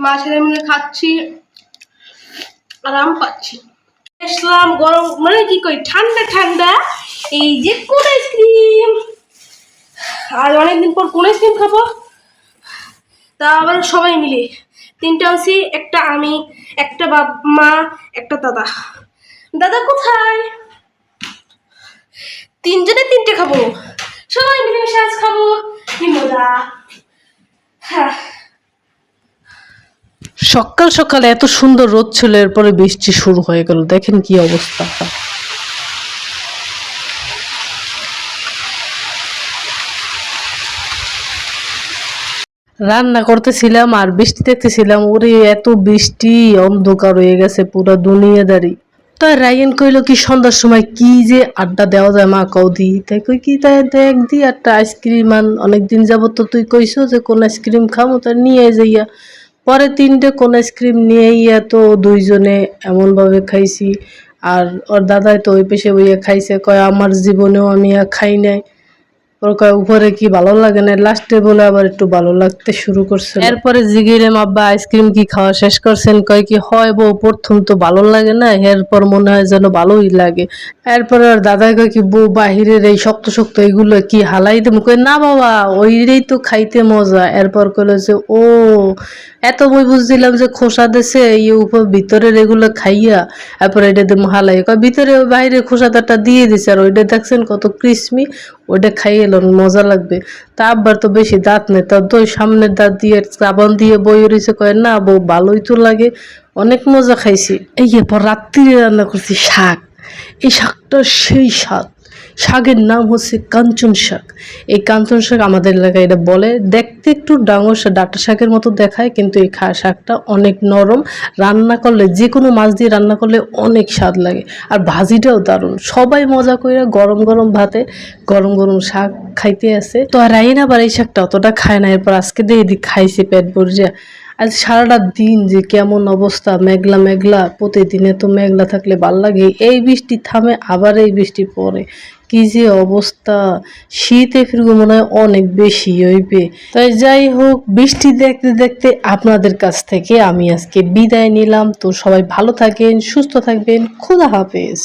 মা ছেলে মিলে খাচ্ছি, আরাম পাচ্ছি। আসলাম গরম মানে কি কই ঠান্ডা ঠান্ডা এই যে কোন আইসক্রিম, আর অনেকদিন পর কোন আইসক্রিম খাবো, তা আবার সবাই মিলে তিনটা আনছি, একটা আমি, একটা মা, একটা দাদা। দাদা কোথায়? তিনজনে তিনটে খাবো, সবাই মিলেমিশে আজ খাবো, কি মজা। হ্যাঁ, সকাল সকাল এত সুন্দর রোদ ছিল, এরপরে বৃষ্টি শুরু হয়ে গেল। দেখেন কি অবস্থা। রান্না করতেছিলাম আর বৃষ্টি দেখতেছিলাম, ওরে এত বৃষ্টি, অন্ধকার হয়ে গেছে পুরো দুনিয়াদারি। তাই রায়ন কইল কি সন্ধ্যার সময় কি যে আড্ডা দেওয়া যায় মা কৌদি, তাই কই কি তাই দেখ দি একটা আইসক্রিম আন, অনেকদিন যাবত তো তুই কইছো যে কোন আইসক্রিম খামো, তা নিয়ে যাইয়া। পরে তিনটে কোন আইসক্রিম নিয়ে ইয়া তো দুইজনে এমন ভাবে খাইছি। আর ওর দাদাই তো ওই পেশে বইয়া খাইছে, কয় আমার জীবনেও আমি খাই নাই। ওর কয় উপরে কি ভালো লাগে না, লাস্টে বলে আবার একটু ভালো লাগতে শুরু করছে। এরপরে জিগিরেম আব্বা আইসক্রিম কি খাওয়া শেষ করছেন, কয় কি হয় বউ প্রথম তো ভালো লাগে না, এরপর মনে হয় যেন ভালোই লাগে। এরপরে ওর দাদাই কয় কি বউ বাহিরের এই শক্ত শক্ত এগুলো কি হালাই দেবো, কয় না বাবা ওইটাই তো খাইতে মজা। এরপর কইলো যে ও এত বই বুঝছিলাম যে খোসা দেশে এই উপর ভিতরের এগুলো খাইয়া এরপর এটা দেবো হালাই, কয় ভিতরে বাইরে খোসাদারটা দিয়ে দিছে, আর ওইটা দেখছেন কত ক্রিসমি, ওইটা খাইয়ে এলো মজা লাগবে। তা আব্বার তো বেশি দাঁত নেই, তার তো সামনের দাঁত দিয়ে চাবান দিয়ে বই রয়েছে, কয় না বউ ভালোই তো লাগে, অনেক মজা খাইছি। এই এরপর রাত্রিরে রান্না করছি শাক। এই শাকটা সেই স্বাদ, শাকের নাম হচ্ছে কাঞ্চন শাক। এই কাঞ্চন শাক আমাদের এলাকায় এটা বলে, দেখতে একটু ডাঙর ডাঁটা শাকের মতো দেখায়, কিন্তু এই শাকটা অনেক নরম, রান্না করলে যে কোনো মাছ দিয়ে রান্না করলে অনেক স্বাদ লাগে। আর ভাজিটাও দারুণ, সবাই মজা করে গরম গরম ভাতে গরম গরম শাক খাইতে আসে। তো আর রাইন আবার এই শাকটা অতটা খায় না, এরপর আজকে দিয়ে এদিক খাইছে পেট ভরে। আজ সারাটা দিন যে কেমন অবস্থা, মেঘলা মেঘলা, প্রতিদিনে তো মেঘলা থাকলে ভাল লাগে, এই বৃষ্টি থামে আবার এই বৃষ্টি পড়ে, কি যে অবস্থা। শীতে ফিরগো মনে হয় অনেক বেশি হইবে। তাই যাই হোক, বৃষ্টি দেখতে দেখতে আপনাদের কাছ থেকে আমি আজকে বিদায় নিলাম। তো সবাই ভালো থাকেন, সুস্থ থাকবেন, খোদা হাফেজ।